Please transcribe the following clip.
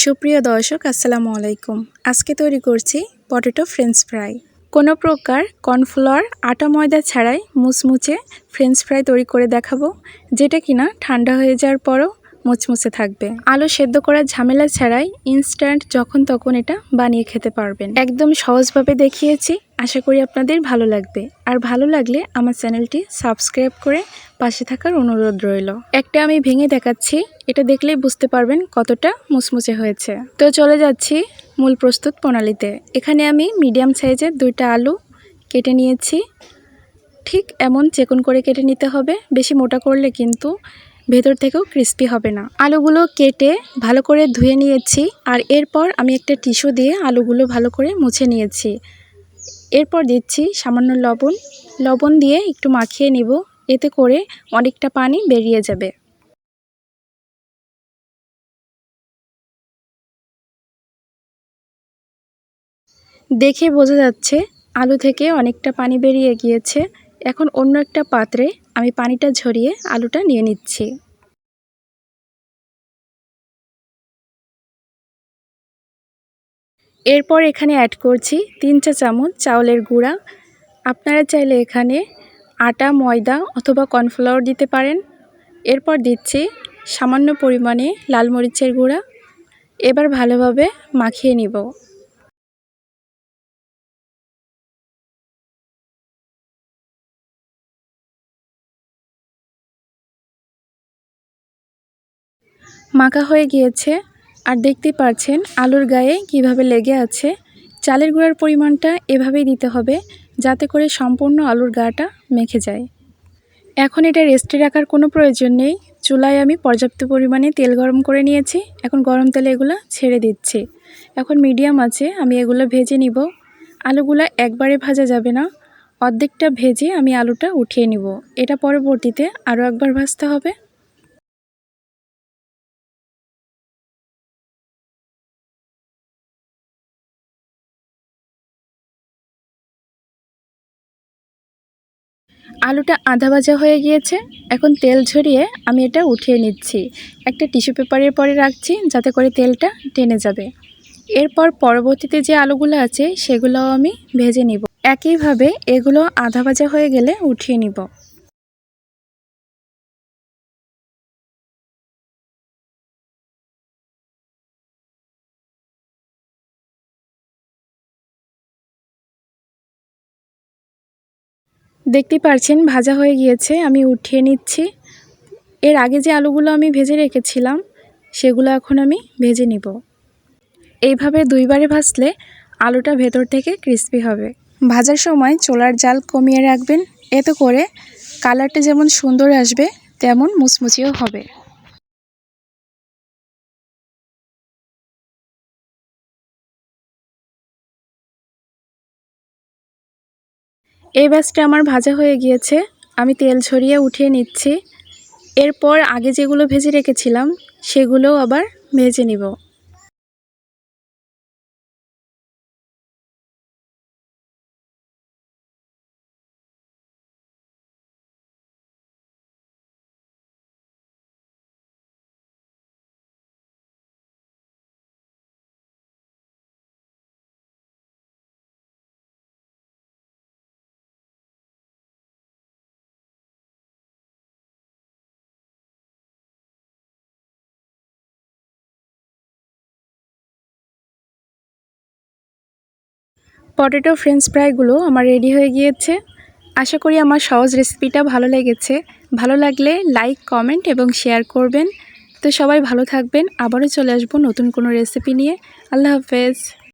সুপ্রিয় দর্শক আসসালামু আলাইকুম। আজকে তৈরি করছি পটেটো ফ্রেঞ্চ ফ্রাই। কোনো প্রকার কর্নফ্লাওয়ার আটা ময়দা ছাড়াই মুচমুচে ফ্রেঞ্চ ফ্রাই তৈরি করে দেখাবো, যেটা কিনা ঠান্ডা হয়ে যাওয়ার পরও মুচমুচে থাকবে। আলু সেদ্ধ করার ঝামেলা ছাড়াই ইনস্ট্যান্ট যখন তখন এটা বানিয়ে খেতে পারবেন। একদম সহজভাবে দেখিয়েছি, আশা করি আপনাদের ভালো লাগবে। আর ভালো লাগলে আমার চ্যানেলটি সাবস্ক্রাইব করে পাশে থাকার অনুরোধ রইল। একটা আমি ভেঙে দেখাচ্ছি, এটা দেখলেই বুঝতে পারবেন কতটা মুচমুচে হয়েছে। তো চলে যাচ্ছি মূল প্রস্তুত প্রণালীতে। এখানে আমি মিডিয়াম সাইজের 2টা আলু কেটে নিয়েছি। ঠিক এমন চেকন করে কেটে নিতে হবে, বেশি মোটা করলে কিন্তু ভেতর থেকেও ক্রিস্পি হবে না। আলুগুলো কেটে ভালো করে ধুয়ে নিয়েছি, আর এরপর আমি একটা টিস্যু দিয়ে আলুগুলো ভালো করে মুছে নিয়েছি। এরপর দিচ্ছি সামান্য লবণ দিয়ে একটু মাখিয়ে নিব, এতে করে অনেকটা পানি বেরিয়ে যাবে। দেখে বোঝা যাচ্ছে আলু থেকে অনেকটা পানি বেরিয়ে গিয়েছে। এখন অন্য একটা পাত্রে আমি পানিটা ঝরিয়ে আলুটা নিয়ে নিচ্ছি। এরপর এখানে অ্যাড করছি 3 চা চামচ চাউলের গুঁড়া। আপনারা চাইলে এখানে আটা, ময়দা অথবা কর্নফ্লাওয়ার দিতে পারেন। এরপর দিচ্ছি সামান্য পরিমাণে লাল মরিচের গুঁড়া। এবার ভালোভাবে মাখিয়ে নিব। মাখা হয়ে গিয়েছে, আর দেখতেই পাচ্ছেন আলুর গায়ে কিভাবে লেগে আছে। চালের গুঁড়ার পরিমাণটা এভাবেই দিতে হবে, যাতে করে সম্পূর্ণ আলুর গাটা মেখে যায়। এখন এটা রেস্টে রাখার কোনো প্রয়োজন নেই। চুলায় আমি পর্যাপ্ত পরিমাণে তেল গরম করে নিয়েছি। এখন গরম তেলে এগুলো ছেড়ে দিচ্ছি। এখন মিডিয়াম আছে আমি এগুলো ভেজে নিব। আলুগুলো একবারে ভাজা যাবে না, অর্ধেকটা ভেজে আমি আলুটা উঠিয়ে নিব। এটা পরবর্তীতে আরও একবার ভাজতে হবে। আলুটা আধা ভাজা হয়ে গিয়েছে, এখন তেল ঝরিয়ে আমি এটা উঠিয়ে নিচ্ছি। একটা টিস্যু পেপারের পরে রাখছি, যাতে করে তেলটা টেনে যাবে। এরপর পরবর্তীতে যে আলুগুলো আছে সেগুলোও আমি ভেজে নিব। একইভাবে এগুলো আধা ভাজা হয়ে গেলে উঠিয়ে নিব। দেখতে পাচ্ছেন ভাজা হয়ে গিয়েছে, আমি উঠিয়ে নিচ্ছি। এর আগে যে আলুগুলো আমি ভেজে রেখেছিলাম সেগুলো এখন আমি ভেজে নিব। এইভাবে দুইবারে ভাজলে আলুটা ভেতর থেকে ক্রিস্পি হবে। ভাজার সময় চুলার জাল কমিয়ে রাখবেন, এতে করে কালারটা যেমন সুন্দর আসবে তেমন মুচমুচিও হবে। এই ব্যাচটা আমার ভাজা হয়ে গিয়েছে, আমি তেল ছড়িয়ে উঠিয়ে নিচ্ছি। এরপর আগে যেগুলো ভেজে রেখেছিলাম সেগুলোও আবার ভেজে নিব। পটেটো ফ্রেঞ্চ ফ্রাইগুলো আমার রেডি হয়ে গিয়েছে। আশা করি আমার সহজ রেসিপিটা ভালো লেগেছে। ভালো লাগলে লাইক, কমেন্ট এবং শেয়ার করবেন। তো সবাই ভালো থাকবেন। আবারও চলে আসবো নতুন কোনো রেসিপি নিয়ে। আল্লাহ হাফেজ।